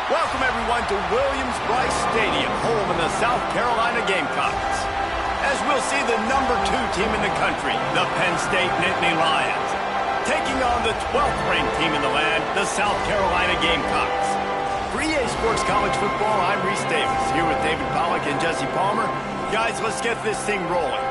Welcome, everyone, to Williams-Brice Stadium, home of the South Carolina Gamecocks. As we'll see the #2 team in the country, the Penn State Nittany Lions, taking on the 12th-ranked team in the land, the South Carolina Gamecocks. For EA Sports College Football, I'm Reese Davis, here with David Pollack and Jesse Palmer. Guys, let's get this thing rolling.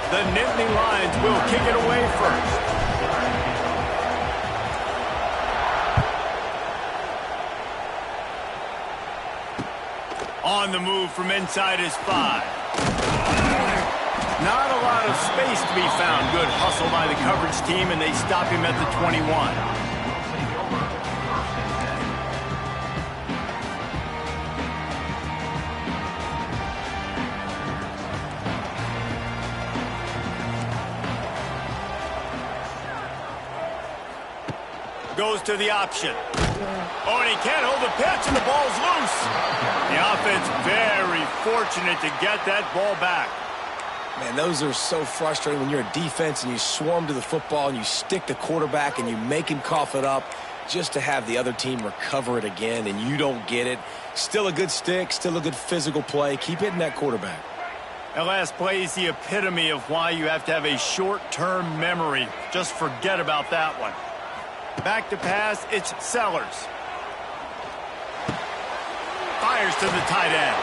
The Nittany Lions will kick it away first. On the move from inside his 5. Not a lot of space to be found. Good hustle by the coverage team, and they stop him at the 21. Goes to the option. Oh, and he can't hold the pitch, and the ball's loose. The offense very fortunate to get that ball back. Man, those are so frustrating when you're a defense and you swarm to the football and you stick the quarterback and you make him cough it up just to have the other team recover it again, and you don't get it. Still a good stick, still a good physical play. Keep hitting that quarterback. That last play is the epitome of why you have to have a short-term memory. Just forget about that one. Back to pass, it's Sellers. Fires to the tight end.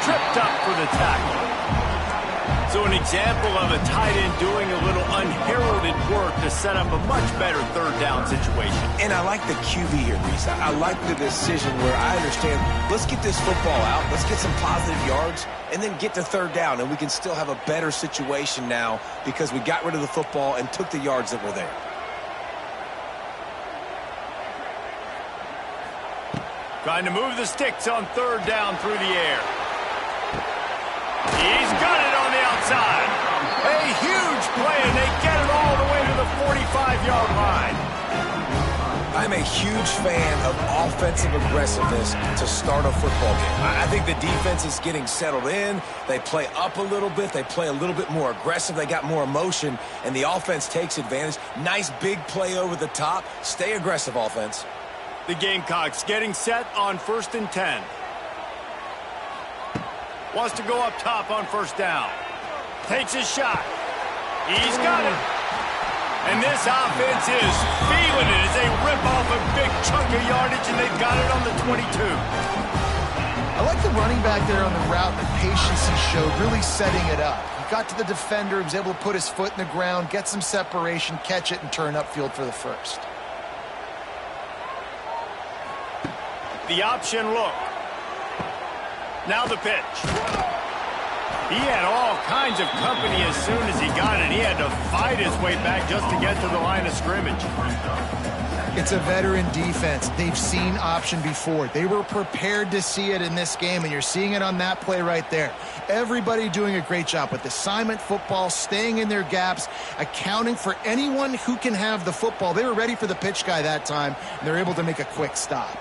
Tripped up for the tackle. So an example of a tight end doing a little unheralded work to set up a much better third down situation. And I like the QB here, Reese. I like the decision where I understand, let's get this football out, let's get some positive yards, and then get to third down, and we can still have a better situation now because we got rid of the football and took the yards that were there. Trying to move the sticks on third down through the air. He's got it on the outside. A huge play, and they get it all the way to the 45-yard line. I'm a huge fan of offensive aggressiveness to start a football game. I think the defense is getting settled in. They play up a little bit. They play a little bit more aggressive. They got more emotion, and the offense takes advantage. Nice big play over the top. Stay aggressive, offense. The Gamecocks getting set on 1st and 10. Wants to go up top on first down. Takes his shot. He's got it. And this offense is feeling it as they rip off a big chunk of yardage, and they've got it on the 22. I like the running back there on the route, the patience he showed, really setting it up. He got to the defender, he was able to put his foot in the ground, get some separation, catch it, and turn upfield for the first. The option look. Now the pitch. He had all kinds of company as soon as he got it. He had to fight his way back just to get to the line of scrimmage. It's a veteran defense. They've seen option before. They were prepared to see it in this game, and you're seeing it on that play right there. Everybody doing a great job with assignment football, staying in their gaps, accounting for anyone who can have the football. They were ready for the pitch guy that time, and they're able to make a quick stop.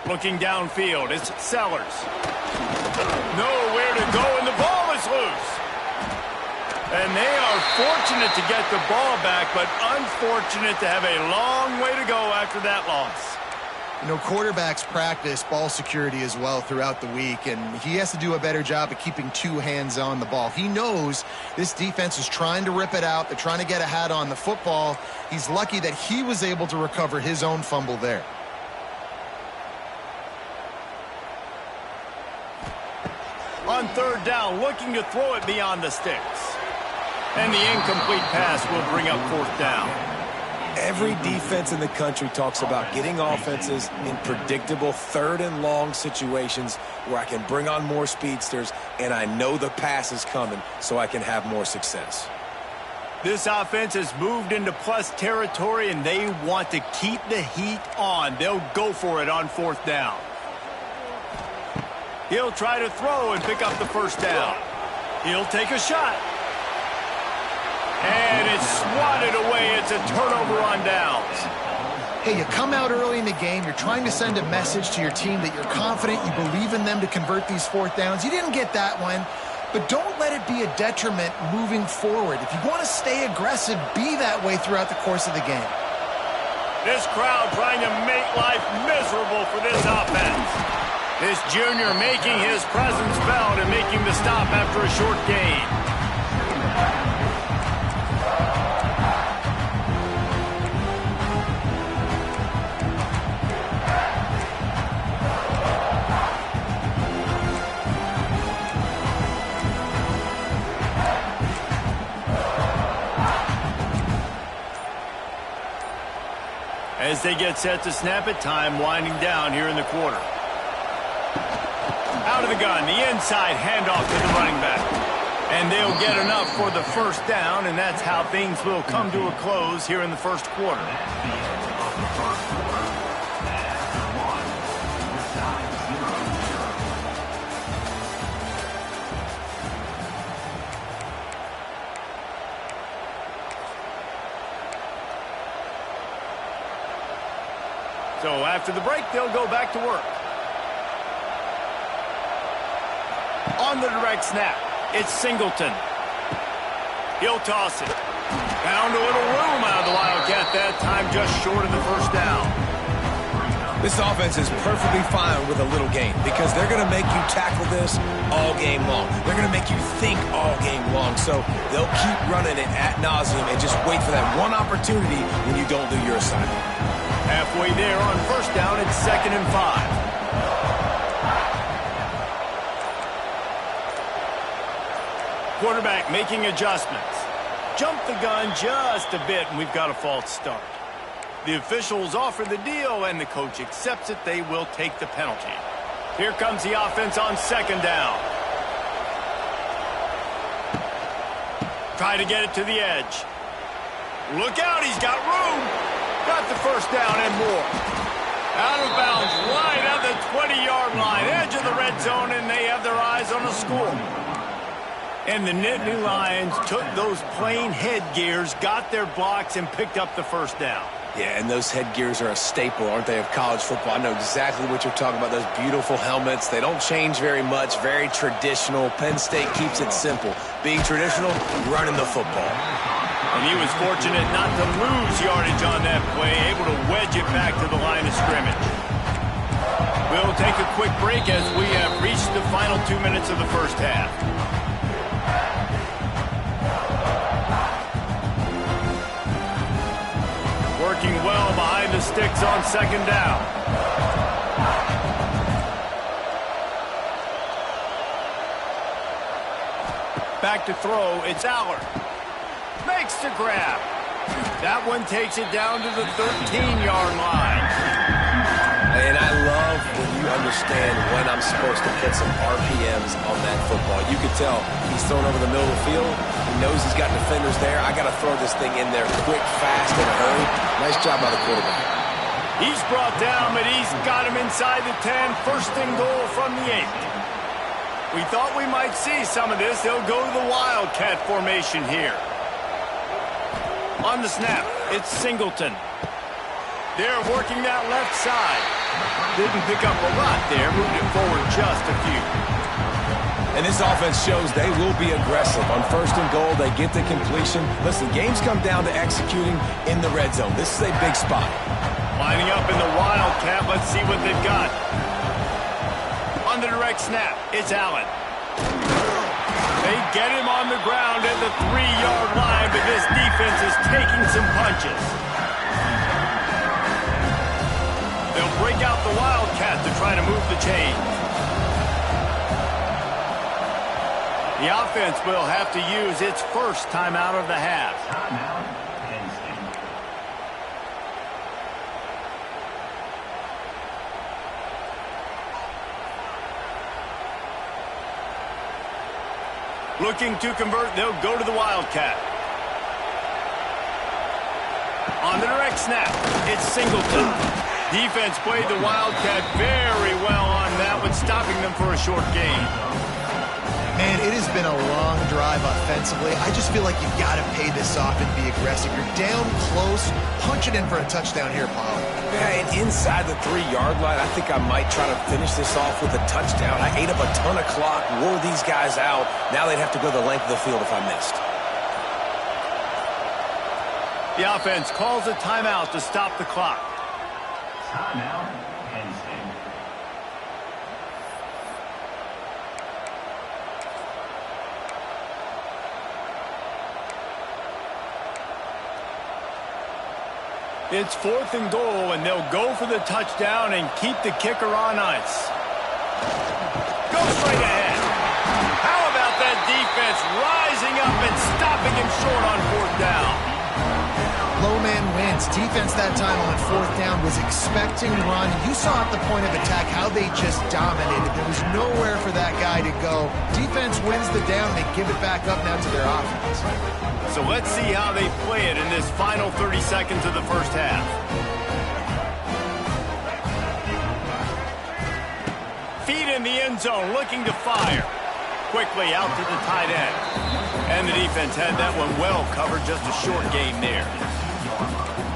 Looking downfield, it's Sellers. Nowhere to go, and the ball is loose. And they are fortunate to get the ball back, but unfortunate to have a long way to go after that loss. You know, quarterbacks practice ball security as well throughout the week, and he has to do a better job of keeping two hands on the ball. He knows this defense is trying to rip it out. They're trying to get a hat on the football. He's lucky that he was able to recover his own fumble there. On third down, looking to throw it beyond the sticks. And the incomplete pass will bring up fourth down. Every defense in the country talks about getting offenses in predictable third and long situations where I can bring on more speedsters and I know the pass is coming so I can have more success. This offense has moved into plus territory, and they want to keep the heat on. They'll go for it on fourth down. He'll try to throw and pick up the first down. He'll take a shot. And it's swatted away. It's a turnover on downs. Hey, you come out early in the game, you're trying to send a message to your team that you're confident, you believe in them to convert these fourth downs. You didn't get that one, but don't let it be a detriment moving forward. If you want to stay aggressive, be that way throughout the course of the game. This crowd trying to make life miserable for this offense. This junior making his presence felt and making the stop after a short gain. As they get set to snap it, time winding down here in the quarter. Out of the gun, the inside handoff to the running back. And they'll get enough for the first down, and that's how things will come to a close here in the first quarter. So after the break, they'll go back to work. On the direct snap, it's Singleton. He'll toss it. Found a little room out of the Wildcat that time, just short of the first down. This offense is perfectly fine with a little gain because they're going to make you tackle this all game long. They're going to make you think all game long. So they'll keep running it ad nauseum and just wait for that one opportunity when you don't do your assignment. Halfway there on first down, it's 2nd and 5. Quarterback making adjustments. Jump the gun just a bit, and we've got a false start. The officials offer the deal, and the coach accepts it. They will take the penalty. Here comes the offense on 2nd down. Try to get it to the edge. Look out, he's got room. Got the first down and more. Out of bounds, right at the 20-yard line, edge of the red zone, and they have their eyes on the score. And the Nittany Lions took those plain headgears, got their blocks, and picked up the first down. Yeah, and those headgears are a staple, aren't they, of college football? I know exactly what you're talking about, those beautiful helmets. They don't change very much, very traditional. Penn State keeps it simple. Being traditional, running the football. And he was fortunate not to lose yardage on that play, able to wedge it back to the line of scrimmage. We'll take a quick break as we have reached the final 2 minutes of the first half. Working well behind the sticks on 2nd down. Back to throw, it's Allard. Makes the grab. That one takes it down to the 13-yard line. And I love when you understand when I'm supposed to put some RPMs on that football. You can tell he's throwing over the middle of the field. He knows he's got defenders there. I got to throw this thing in there quick, fast, in a hurry. Nice job by the quarterback. He's brought down, but he's got him inside the 10. First and goal from the 8. We thought we might see some of this. They'll go to the Wildcat formation here. On the snap, it's Singleton. They're working that left side. Didn't pick up a lot there, moved it forward just a few. And this offense shows they will be aggressive. On 1st and goal, they get the completion. Listen, games come down to executing in the red zone. This is a big spot. Lining up in the Wildcat, let's see what they've got. On the direct snap, it's Allen. They get him on the ground at the 3-yard line, but this defense is taking some punches. They'll break out the Wildcat to try to move the chains. The offense will have to use its first timeout of the half. Looking to convert, they'll go to the Wildcat. On the direct snap, it's Singleton. Defense played the Wildcat very well on that one, stopping them for a short gain. Man, it has been a long drive offensively. I just feel like you've got to pay this off and be aggressive. You're down close. Punch it in for a touchdown here, Paul. Yeah, and inside the 3-yard line, I think I might try to finish this off with a touchdown. I ate up a ton of clock, wore these guys out. Now they'd have to go the length of the field if I missed. The offense calls a timeout to stop the clock. Timeout, Penn State. It's 4th and goal, and they'll go for the touchdown and keep the kicker on ice. Go straight ahead. How about that defense rising up and stopping him short on 4th down? Low man wins. Defense that time on 4th down was expecting run. You saw at the point of attack how they just dominated. There was nowhere for that guy to go. Defense wins the down. They give it back up now to their offense. So let's see how they play it in this final 30 seconds of the first half. Feet in the end zone, looking to fire. Quickly out to the tight end. And the defense had that one well covered, just a short gain there.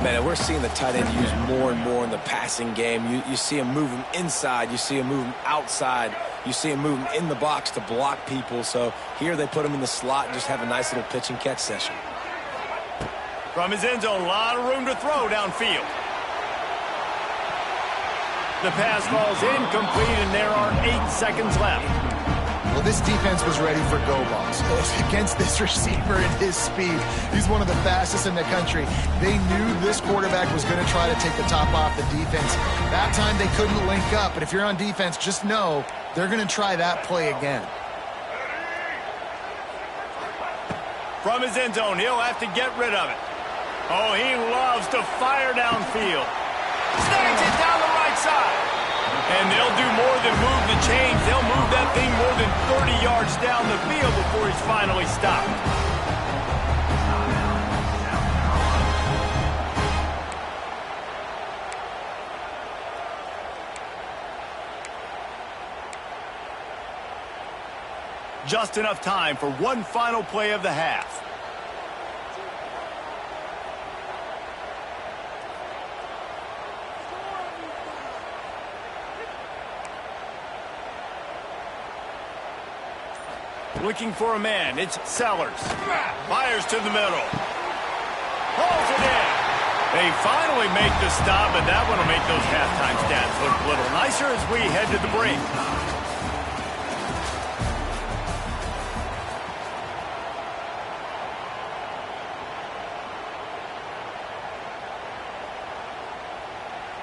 Man, we're seeing the tight end used more and more in the passing game. You see him move him inside. You see him move him outside. You see him move him in the box to block people. So here they put him in the slot and just have a nice little pitch and catch session. From his end zone, a lot of room to throw downfield. The pass falls incomplete, and there are 8 seconds left. Well, this defense was ready for go balls. Against this receiver and his speed, he's one of the fastest in the country. They knew this quarterback was going to try to take the top off the defense. That time they couldn't link up, but if you're on defense, just know they're going to try that play again. From his end zone, he'll have to get rid of it. Oh, he loves to fire downfield. Snags it down the right side. And they'll do more than move the chains. They'll move that thing more than 30 yards down the field before he's finally stopped. Just enough time for one final play of the half. Looking for a man. It's Sellers. Fires to the middle. Pulls it in. They finally make the stop, but that one will make those halftime stats look a little nicer as we head to the break.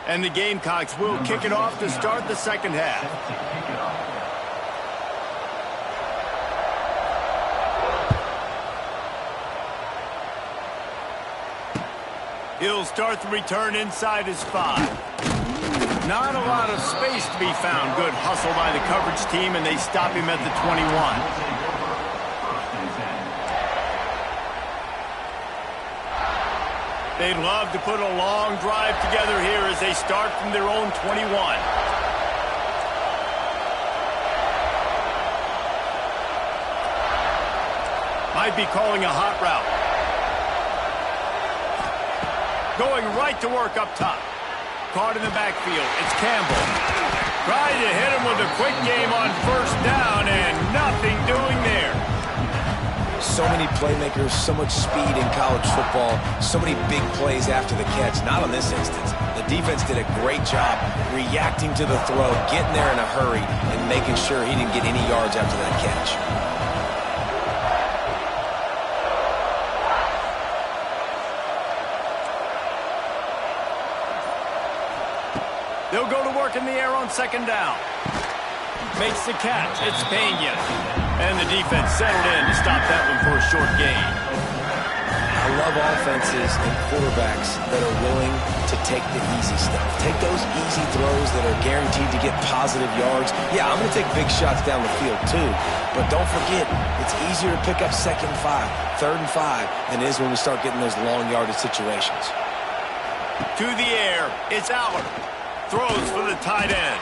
And the Gamecocks will kick it off to start the second half. He'll start the return inside his 5. Not a lot of space to be found. Good hustle by the coverage team, and they stop him at the 21. They'd love to put a long drive together here as they start from their own 21. Might be calling a hot route. Going right to work up top. Caught in the backfield. It's Campbell. Trying to hit him with a quick game on first down, and nothing doing there. So many playmakers, so much speed in college football, so many big plays after the catch. Not on this instance. The defense did a great job reacting to the throw, getting there in a hurry, and making sure he didn't get any yards after that catch. They'll go to work in the air on second down. Makes the catch. It's Pena. And the defense settled in to stop that one for a short gain. I love offenses and quarterbacks that are willing to take the easy stuff. Take those easy throws that are guaranteed to get positive yards. Yeah, I'm going to take big shots down the field too. But don't forget, it's easier to pick up 2nd and 5, 3rd and 5 than it is when we start getting those long yardage situations. To the air. It's Allard. Throws for the tight end.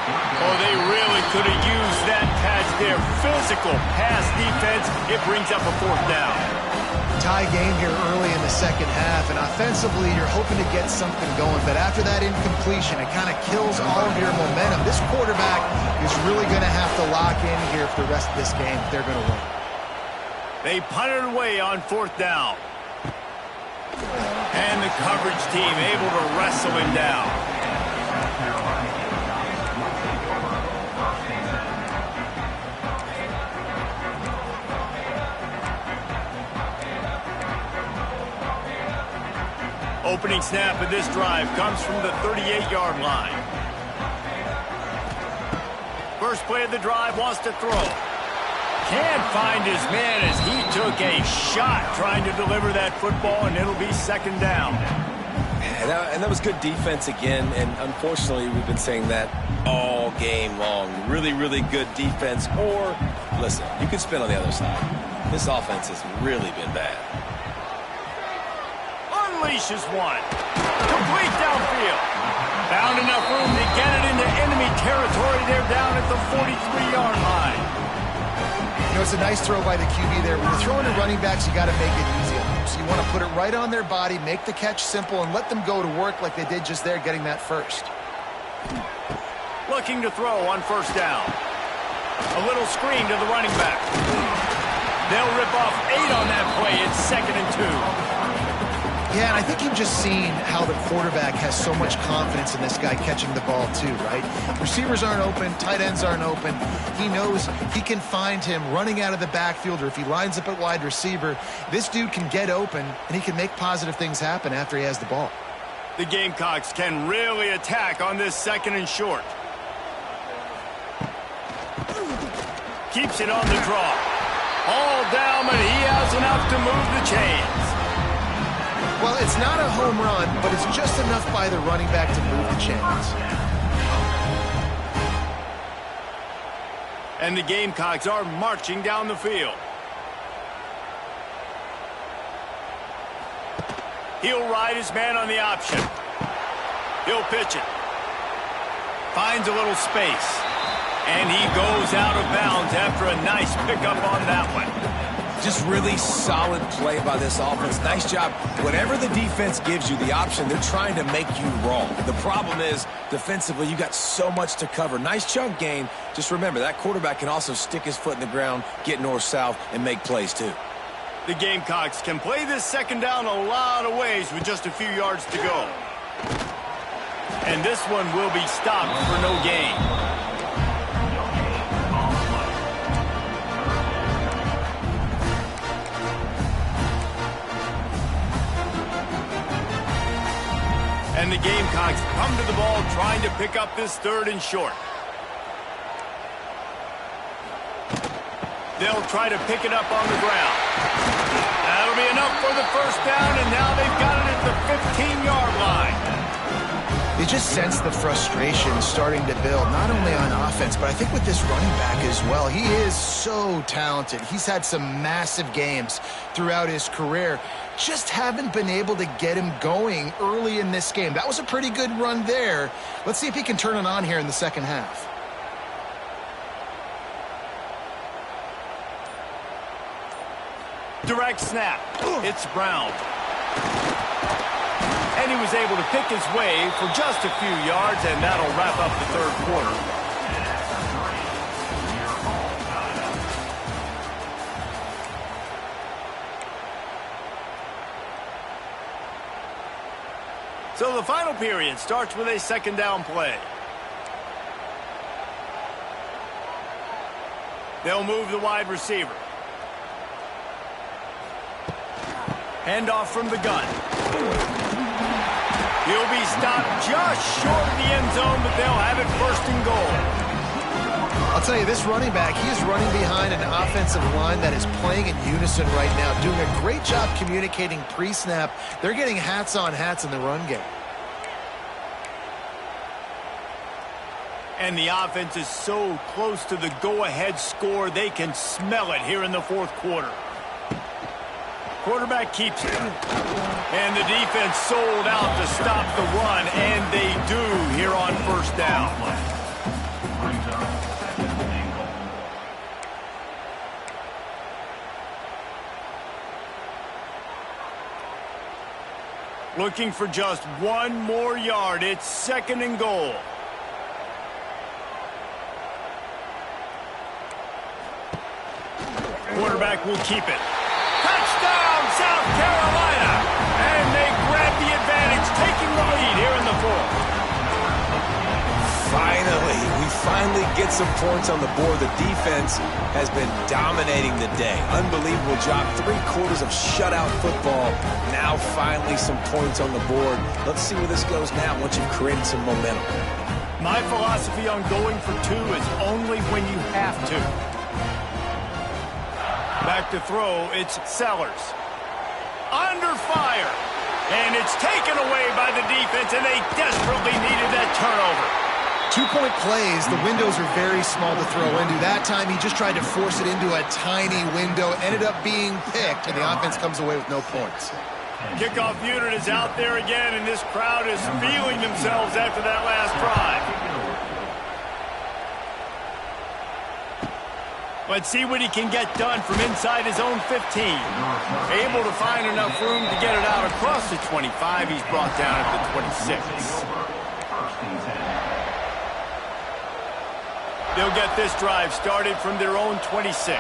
Oh, they really could have used that catch there. Physical pass defense. It brings up a 4th down. tie game here early in the second half, and offensively you're hoping to get something going, but after that incompletion, it kind of kills all of your momentum. This quarterback is really going to have to lock in here for the rest of this game if they're going to win. They punted away on fourth down. And the coverage team able to wrestle him down. Opening snap of this drive comes from the 38-yard line. First play of the drive, wants to throw. Can't find his man as he took a shot trying to deliver that football, and it'll be second down. And that was good defense again, and unfortunately we've been saying that all game long. Really, really good defense. Or, listen, you can spin on the other side. This offense has really been bad. Unleashes one. Complete downfield. Found enough room to get it into enemy territory. They're down at the 43-yard line. You know, it's a nice throw by the QB there. When you're throwing to running backs, you got to make it easy on them. So you want to put it right on their body, make the catch simple, and let them go to work like they did just there, getting that first. Looking to throw on first down. A little screen to the running back. They'll rip off 8 on that play. It's 2nd and 2. Yeah, and I think you've just seen how the quarterback has so much confidence in this guy catching the ball too, right? Receivers aren't open, tight ends aren't open. He knows he can find him running out of the backfield, or if he lines up at wide receiver, this dude can get open and he can make positive things happen after he has the ball. The Gamecocks can really attack on this 2nd and short. Keeps it on the draw. All down, but he has enough to move the chains. Well, it's not a home run, but it's just enough by the running back to move the chains. And the Gamecocks are marching down the field. He'll ride his man on the option. He'll pitch it. Finds a little space. And he goes out of bounds after a nice pickup on that one. Just really solid play by this offense. Nice job. Whatever the defense gives you the option, they're trying to make you wrong. The problem is, defensively, you got so much to cover. Nice chunk gain. Just remember, that quarterback can also stick his foot in the ground, get north-south, and make plays too. The Gamecocks can play this 2nd down a lot of ways with just a few yards to go. And this one will be stopped for no gain. And the Gamecocks come to the ball trying to pick up this 3rd and short. They'll try to pick it up on the ground. That'll be enough for the first down, and now they've got it at the 15-yard line. You just sense the frustration starting to build, not only on offense, but I think with this running back as well. He is so talented. He's had some massive games throughout his career. Just haven't been able to get him going early in this game. That was a pretty good run there. Let's see if he can turn it on here in the second half. Direct snap. It's Brown. And he was able to pick his way for just a few yards, and that'll wrap up the 3rd quarter. So the final period starts with a 2nd down play. They'll move the wide receiver. Handoff from the gun. He'll be stopped just short of the end zone, but they'll have it 1st and goal. I'll tell you, this running back, he is running behind an offensive line that is playing in unison right now, doing a great job communicating pre-snap. They're getting hats on hats in the run game. And the offense is so close to the go-ahead score, they can smell it here in the 4th quarter. Quarterback keeps it. And the defense sold out to stop the run, and they do here on first down. Looking for just one more yard. It's 2nd and goal. Quarterback will keep it. Touchdown, South Carolina! And they grab the advantage, taking the lead here in the 4th. We finally get some points on the board. The defense has been dominating the day. Unbelievable job. 3/4 of shutout football. Now finally some points on the board. Let's see where this goes now once you've created some momentum. My philosophy on going for 2 is only when you have to. Back to throw, it's Sellers. Under fire. And it's taken away by the defense, and they desperately needed that turnover. 2-point plays, the windows are very small to throw into. That time, he just tried to force it into a tiny window, ended up being picked, and the offense comes away with no points. Kickoff unit is out there again, and this crowd is feeling themselves after that last drive. Let's see what he can get done from inside his own 15. Able to find enough room to get it out across the 25. He's brought down at the 26. They'll get this drive started from their own 26.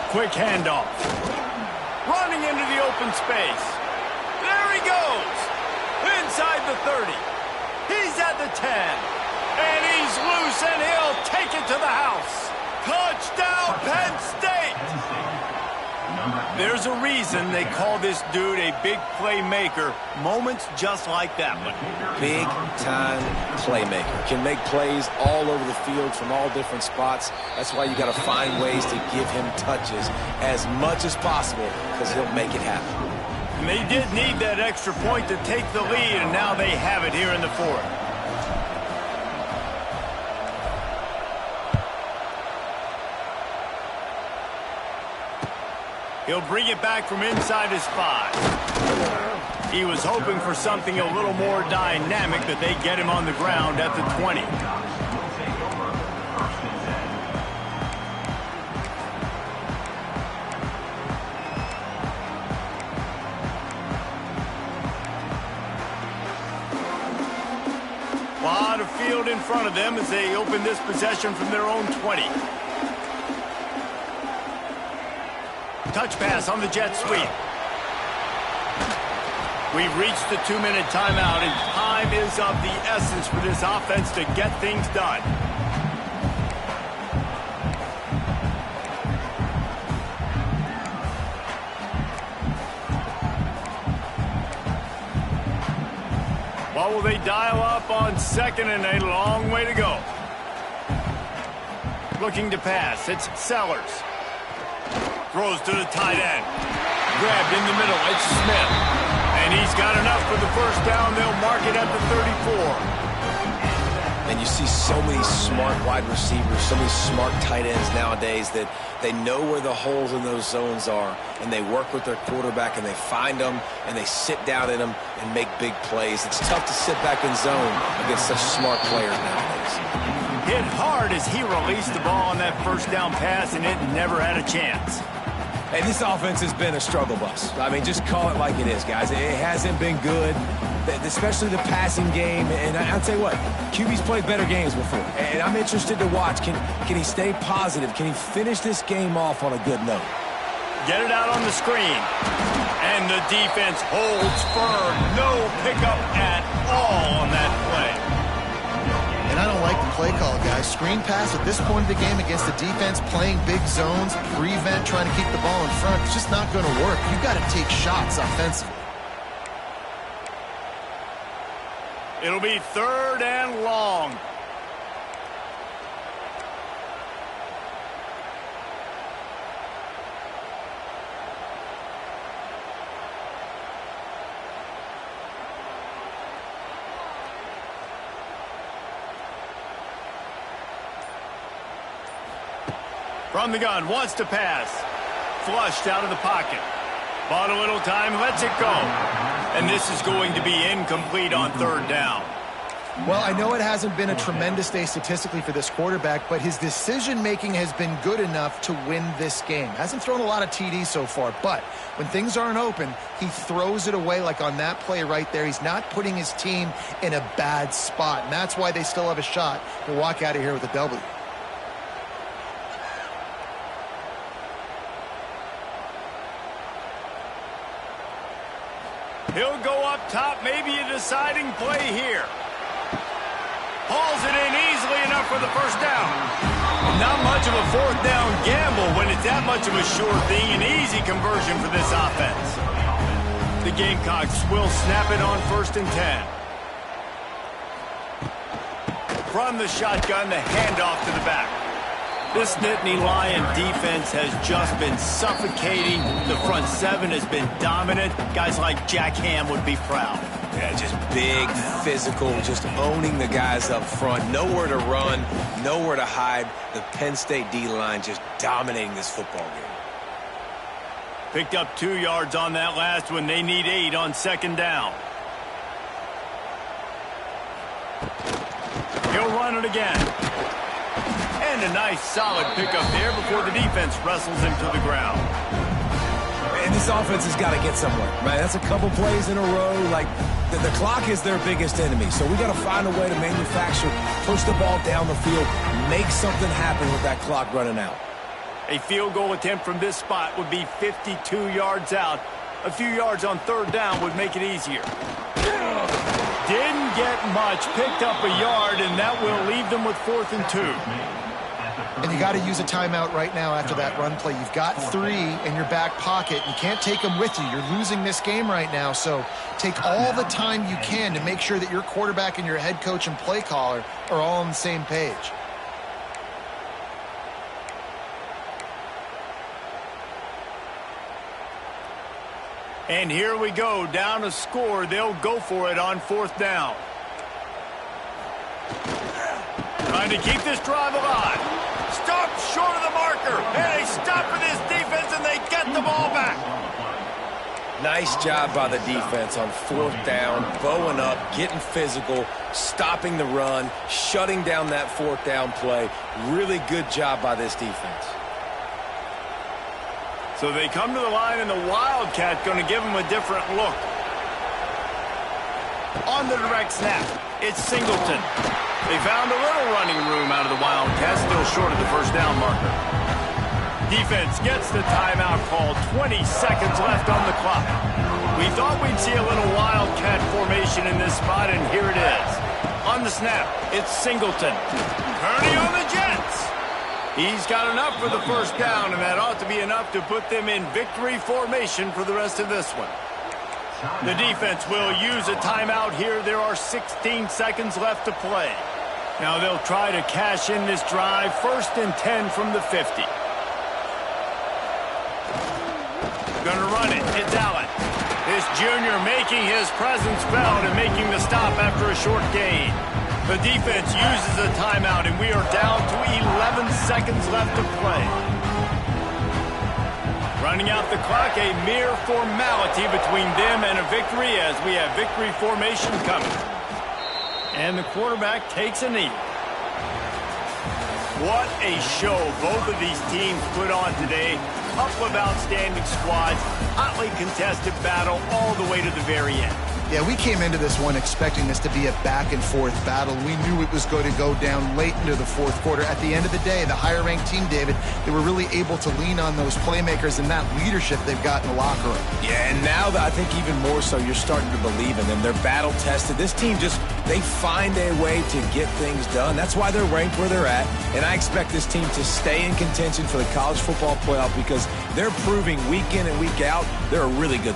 Quick handoff. Running into the open space. There he goes. Inside the 30. He's at the 10. And he's loose, and he'll take it to the house. Touchdown, Penn State! There's a reason they call this dude a big playmaker. Moments just like that one. Big-time playmaker. Can make plays all over the field from all different spots. That's why you got to find ways to give him touches as much as possible, because he'll make it happen. And they did need that extra point to take the lead, and now they have it here in the 4th. He'll bring it back from inside his 5. He was hoping for something a little more dynamic, but they get him on the ground at the 20. A lot of field in front of them as they open this possession from their own 20. Touch pass on the jet sweep. We've reached the 2-minute timeout, and time is of the essence for this offense to get things done. What will they dial up on 2nd and a long way to go? Looking to pass, it's Sellers. Throws to the tight end. Grabbed in the middle, it's Smith. And he's got enough for the first down. They'll mark it at the 34. And you see so many smart wide receivers, so many smart tight ends nowadays that they know where the holes in those zones are, and they work with their quarterback, and they find them, and they sit down in them and make big plays. It's tough to sit back in zone against such smart players nowadays. Hit hard as he released the ball on that first down pass, and it never had a chance. Hey, this offense has been a struggle bus. I mean, just call it like it is, guys. It hasn't been good, especially the passing game. And I'll tell you what, QB's played better games before. And I'm interested to watch. Can he stay positive? Can he finish this game off on a good note? Get it out on the screen. And the defense holds firm. No pickup at all on that play. And I don't like the play call, guys. Screen pass at this point of the game against the defense playing big zones, prevent, trying to keep the ball in front. It's just not going to work. You've got to take shots offensively. It'll be 3rd and long. From the gun, wants to pass. Flushed out of the pocket. Bought a little time, lets it go. And this is going to be incomplete on 3rd down. Well, I know it hasn't been a tremendous day statistically for this quarterback, but his decision-making has been good enough to win this game. Hasn't thrown a lot of TDs so far, but when things aren't open, he throws it away like on that play right there. He's not putting his team in a bad spot, and that's why they still have a shot to walk out of here with a W. He'll go up top, maybe a deciding play here. Hauls it in easily enough for the first down. Not much of a fourth down gamble when it's that much of a sure thing, an easy conversion for this offense. The Gamecocks will snap it on 1st and 10. From the shotgun, the handoff to the back. This Nittany Lion defense has just been suffocating. The front seven has been dominant. Guys like Jack Ham would be proud. Yeah, just big, physical, just owning the guys up front. Nowhere to run, nowhere to hide. The Penn State D-line just dominating this football game. Picked up 2 yards on that last one. They need 8 on 2nd down. He'll run it again. And a nice solid pickup there before the defense wrestles him to the ground. And this offense has got to get somewhere, right? That's a couple plays in a row. Like, the clock is their biggest enemy. So we got to find a way to manufacture, push the ball down the field, make something happen with that clock running out. A field goal attempt from this spot would be 52 yards out. A few yards on 3rd down would make it easier. Didn't get much, picked up a yard, and that will leave them with 4th and 2. And you got to use a timeout right now after that run play. You've got 3 in your back pocket. You can't take them with you. You're losing this game right now, so take all the time you can to make sure that your quarterback and your head coach and play caller are all on the same page. And here we go, down a score. They'll go for it on 4th down. Trying to keep this drive alive. Stop short of the marker. And they stop for this defense, and they get the ball back. Nice job by the defense on 4th down, bowing up, getting physical, stopping the run, shutting down that 4th down play. Really good job by this defense. So they come to the line, and the Wildcat going to give them a different look. On the direct snap, it's Singleton. They found a little running room out of the Wildcats, still short of the 1st down marker. Defense gets the timeout called. 20 seconds left on the clock. We thought we'd see a little Wildcat formation in this spot, and here it is. On the snap, it's Singleton. Turning on the Jets. He's got enough for the 1st down, and that ought to be enough to put them in victory formation for the rest of this one. The defense will use a timeout here. There are 16 seconds left to play. Now they'll try to cash in this drive. 1st and 10 from the 50. Gonna run it. It's Allen. This junior making his presence felt and making the stop after a short gain. The defense uses a timeout, and we are down to 11 seconds left to play. Running out the clock, a mere formality between them and a victory as we have victory formation coming. And the quarterback takes a knee. What a show both of these teams put on today. Couple of outstanding squads, hotly contested battle all the way to the very end. Yeah, we came into this one expecting this to be a back-and-forth battle. We knew it was going to go down late into the 4th quarter. At the end of the day, the higher-ranked team, David, they were really able to lean on those playmakers and that leadership they've got in the locker room. Yeah, and now I think even more so, you're starting to believe in them. They're battle-tested. This team they find a way to get things done. That's why they're ranked where they're at. And I expect this team to stay in contention for the college football playoff because they're proving week in and week out they're a really good